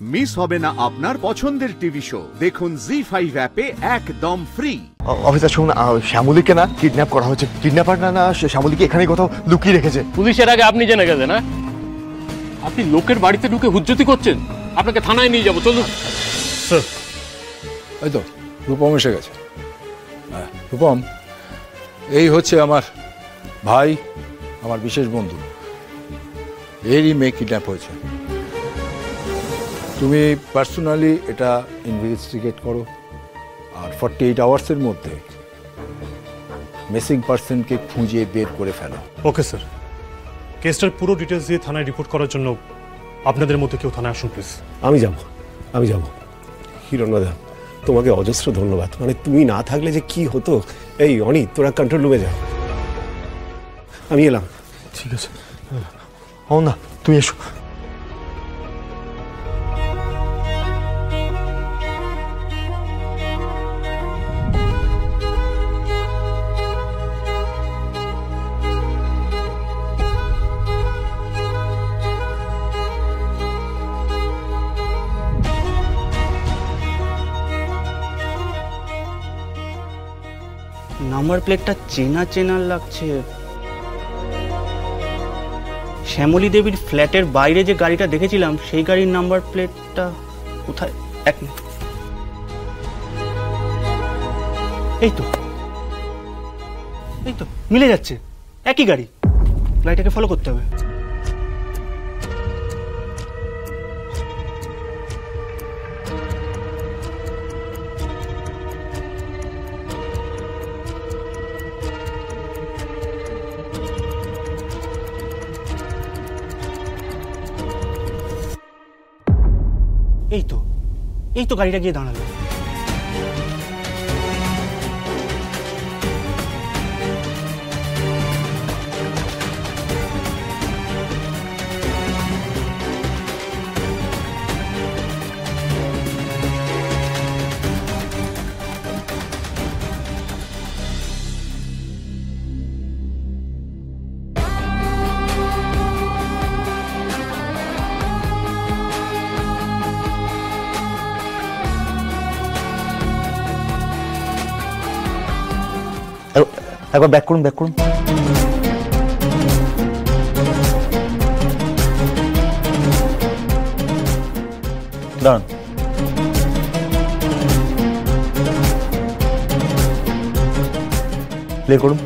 Miss হবে না আপনার পছন্দের টিভি শো। দেখুন জি5 অ্যাপে একদম ফ্রি। অফিসার শুনুন, শ্যামলীকে না কিডন্যাপ করা হয়েছে। কিডন্যাপার না শ্যামলীকে এখানে কোথাও লুকিয়ে রেখেছে। পুলিশের আগে আপনি জেনে গেছেন না? আপনি লোকের বাড়িতে ঢুকে হুজ্জতি করছেন। আপনাকে থানায় নিয়ে যাবো, চলুন। এই তো রূপম এসে গেছে। রূপম, এই হচ্ছে আমার ভাই, আমার বিশেষ বন্ধু। এরই মেয়ে কিডন্যাপ হয়েছে। তুমি পার্সোনালি এটা ইনভেস্টিগেট করো, আর 48 আওয়ার্সের মধ্যে মিসিং পার্সনকে খুঁজে বের করে ফেলো। ওকে স্যার, কেসটার পুরো ডিটেলস দিয়ে থানায় রিপোর্ট করার জন্য আপনাদের মধ্যে কেউ থানায় আসুন প্লিজ। আমি যাব। হিরণদা, তোমাকে অজস্র ধন্যবাদ। মানে তুমি না থাকলে যে কি হতো। এই অনি, তোরা কন্ট্রোল রুমে যা, আমি এলাম। ঠিক আছে। না তুমি এসো। নাম্বার প্লেটটা চেনা চেনা লাগছে। শ্যামলী দেবীর ফ্ল্যাটের বাইরে যে গাড়িটা দেখেছিলাম সেই গাড়ির নাম্বার প্লেটটা কোথায়? এক মিনিট, এই তো মিলে যাচ্ছে, একই গাড়ি। গাড়িটাকে ফলো করতে হবে। এই তো গাড়িটা গিয়ে দাঁড়ালো। একবার ব্যাক করুন, দাঁড়ান। প্লে করুন।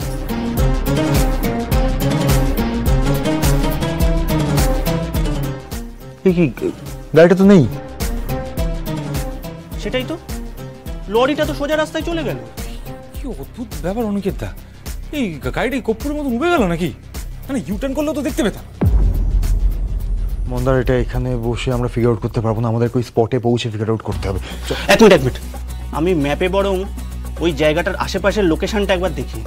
কি গাড়িটা তো নেই। সেটাই তো, লরিটা তো সোজা রাস্তায় চলে গেল। কি অদ্ভুত ব্যাপার অনিকেত দা, এই গাড়িটা কপ্পুরের মতো উবে গেল নাকি? মানে ইউটার্ন করলেও তো দেখতে পেতাম। মন্দার, এটা এখানে বসে আমরা ফিগার আউট করতে পারবো না, আমাদের ওই স্পটে পৌঁছে ফিগার আউট করতে হবে। এক মিনিট, আমি ম্যাপে বরং ওই জায়গাটার আশেপাশের লোকেশনটা একবার দেখি।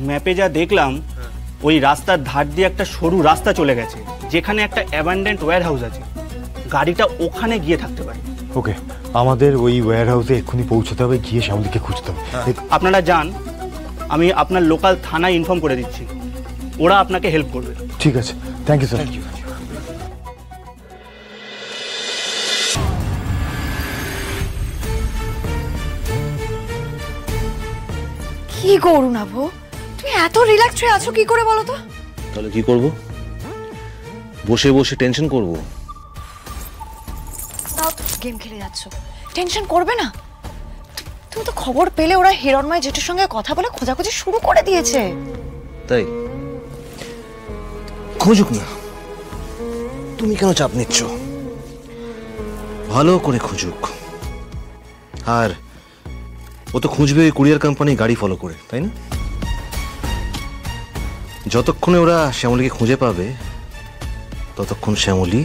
ম্যাপে যা দেখলাম, ওই রাস্তার ধার দিয়ে একটা সরু রাস্তা চলে গেছে, যেখানে একটা অ্যাবান্ডেন্ট ওয়্যার হাউস আছে। গাড়িটা ওখানে গিয়ে থাকতে পারে। ওকে, আমাদের ওই ওয়্যার হাউসে এক্ষুনি পৌঁছতে হবে, গিয়ে শ্যামলীকে খুঁজতে হবে। আপনারা যান, আমি আপনার লোকাল থানায় ইনফর্ম করে দিচ্ছি, ওরা আপনাকে হেল্প করবে। ঠিক আছে, থ্যাংক ইউ স্যার। কি করুণাভ, তুমি এত রিল্যাক্স হয়ে আছো কি করে বলো তো? তাহলে কি করব? বসে বসে টেনশন করব? তাও তো গেম খেলে যাচ্ছ, টেনশন করবে না? তুমি তো খবর পেলে ওরা হিরণময় জেঠুর সঙ্গে কথা বলে খোঁজাখুঁজি শুরু করে দিয়েছে। তাই? খুঁজুক না, তুমি কেন চাপ নিচ্ছ? ভালো করে খুঁজুক। আর ও তো খুঁজবে ওই কুরিয়ার কোম্পানি গাড়ি ফলো করে, তাই না? যতক্ষণে ওরা শ্যামলীকে খুঁজে পাবে ততক্ষণ শ্যামলী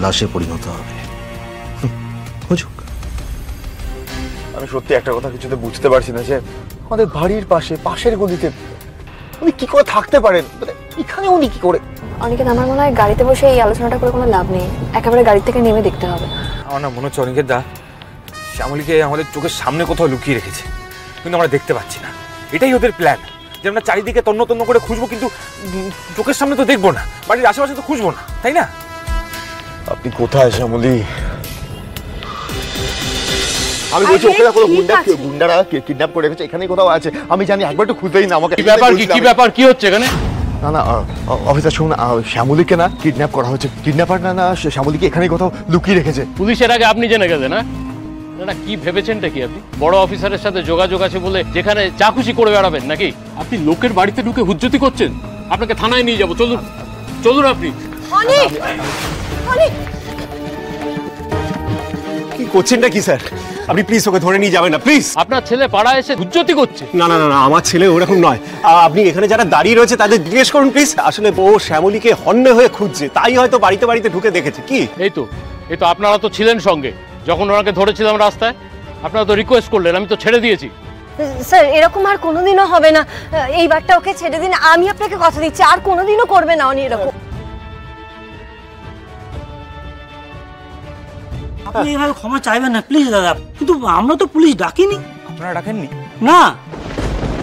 লাশে পরিণত হবে। খুঁজুক। আমি সত্যি একটা কথা কিছুতে বুঝতে পারছি না, যে আমাদের বাড়ির পাশের গলিতে উনি কি করে থাকতে পারেন, মানে এখানে উনি কি করে? অনিকেত, আমার মনে হয় গাড়িতে বসে এই আলোচনাটা করে কোনো লাভ নেই, একেবারে গাড়ি থেকে নেমে দেখতে হবে। আমার না মনে হচ্ছে অনিকেত দা শ্যামলীকে আমাদের চোখের সামনে কোথাও লুকিয়ে রেখেছে, কিন্তু আমরা দেখতে পাচ্ছি না। এটাই ওদের প্ল্যান, যে আমরা চারিদিকে তন্ন তন্ন করে খুঁজবো, কিন্তু চোখের সামনে তো দেখবো না, বাড়ির আশেপাশে তো খুঁজবো না, তাই না? আপনি কোথায় শ্যামলী? আমি বলছি ওকে কোনো গুন্ডারা কিডন্যাপ করে রেখেছে, এখানে কোথাও আছে। আমি জানি, একবার একটু খুঁজতেই না আমাকে। কি ব্যাপার, কি ব্যাপার, কি হচ্ছে এখানে? না না অফিসার শুনুন, শ্যামলীকে না কিডন্যাপ করা হচ্ছে। কিডন্যাপার না শ্যামলীকে এখানে কোথাও লুকিয়ে রেখেছে। পুলিশের আগে আপনি জেনে গেলেন? না না, কি ভেবেছেনটা কি আপনি? বড় অফিসারের সাথে যোগাযোগ আছে বলে যেখানে যা খুশি করে বেড়াবেন নাকি? আপনি লোকের বাড়িতে ঢুকে হুজ্জতি করছেন। আপনাকে থানায় নিয়ে যাবো, চলুন চলুন। আপনি কি করছেনটা কি স্যার? আপনি প্লিজ ওকে ধরে নিয়ে যাবেন না, প্লিজ। আপনার ছেলে পাড়ায় এসে হুজ্জতি করছে। না না না, আমার ছেলে ওরকম নয়। আপনি এখানে যারা দাঁড়িয়ে রয়েছে তাদের জিজ্ঞেস করুন প্লিজ। আসলে ও শ্যামলীকে হন্যে হয়ে খুঁজছে, তাই হয়তো বাড়িতে বাড়িতে ঢুকে দেখেছে। কি এই তো আপনারা তো ছিলেন সঙ্গে যখন ওনাকে ধরেছিলাম রাস্তায়। আপনারা তো রিকোয়েস্ট করলেন, আমি তো ছেড়ে দিয়েছি। স্যার এরকম আর কোনোদিনও হবে না, এইবারটা ওকে ছেড়ে দিন। আমি আপনাকে কথা দিচ্ছি আর কোনোদিনও করবে না উনি এরকম। আপনি এভাবে ক্ষমা চাইবেন না প্লিজ দাদা, কিন্তু আমরা তো পুলিশ ডাকিনি। আপনারা ডাকেননি? না,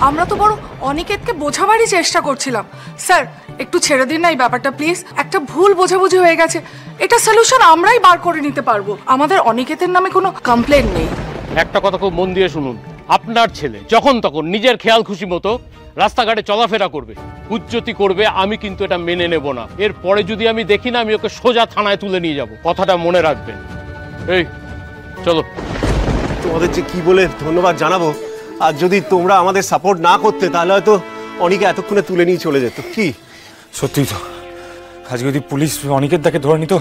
আমরা তো বড় অনিকেতকে বোঝাবারই চেষ্টা করছিলাম। স্যার একটু ছেড়ে দিন না এই ব্যাপারটা প্লিজ। একটা ভুল বোঝাবুঝি হয়ে গেছে, এটা সলিউশন আমরাই বার করে নিতে পারবো। আমাদের অনিকেতের নামে কোনো কমপ্লেন নেই। একটা কথা খুব মন দিয়ে শুনুন, আপনার ছেলে যখন তখন নিজের খেয়াল খুশি মতো রাস্তাঘাটে চলাফেরা করবে, হুজ্জতি করবে, আমি কিন্তু এটা মেনে নেব না। এরপরে যদি আমি দেখি না, আমি ওকে সোজা থানায় তুলে নিয়ে যাব। কথাটা মনে রাখবেন। এই চলো। তোমাদের যে কি বলে ধন্যবাদ জানাবো, আর যদি তোমরা আমাদের সাপোর্ট না করতে তাহলে হয়তো অনেকে এতক্ষণে তুলে নিয়ে চলে যেত। কি সত্যিই তো, আজকে যদি পুলিশ অনিকেত দাকে ধরে নিত,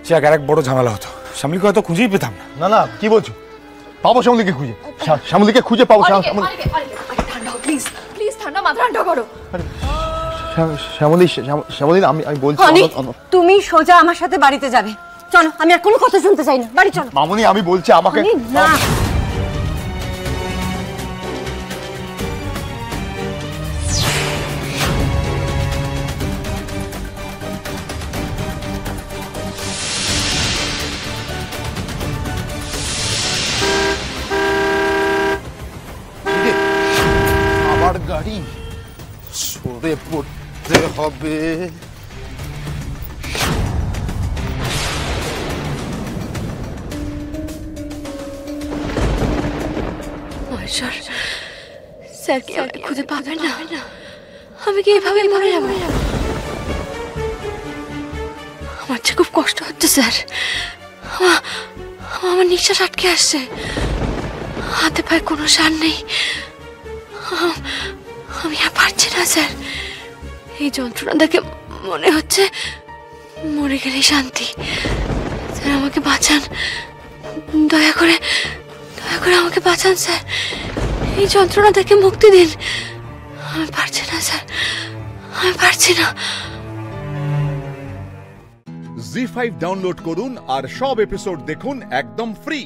সে আর এক বড় ঝামেলা হতো। শ্যামলীকে হয়তো খুঁজেই পেতাম না। না না, কি বলছো? পাবো শ্যামলীকে খুঁজে, শ্যামলীকে খুঁজে পাবো। প্লিজ প্লিজ ঠান্ডা মাথা ঠান্ডা করো। শ্যামলী আমি বলছি, তুমি সোজা আমার সাথে বাড়িতে যাবে। চলো, আমি আর কোনো কথা শুনতে চাই না, বাড়ি চলো। মামুনি আমি বলছি আমাকে না। আমার গাড়ি সরে পড়তে হবে। স্যার কি আমাকে খুঁজে পাবেন না? আমি কি এভাবে মরে যাবো? আমার যে খুব কষ্ট হচ্ছে স্যার, আমার নিঃশ্বাস আটকে আসছে, হাতে পায়ে কোনো সার নেই। আমি আর পারছি না স্যার। এই যন্ত্রণা দেখে মনে হচ্ছে মরে গেলে শান্তি। স্যার আমাকে বাঁচান, দয়া করে আমাকে বাঁচান স্যার। এই যন্ত্রণা থেকে মুক্তি দিন। আমি পারছি না স্যার, আমি পারছি না। জি5 ডাউনলোড করুন আর সব এপিসোড দেখুন একদম ফ্রি।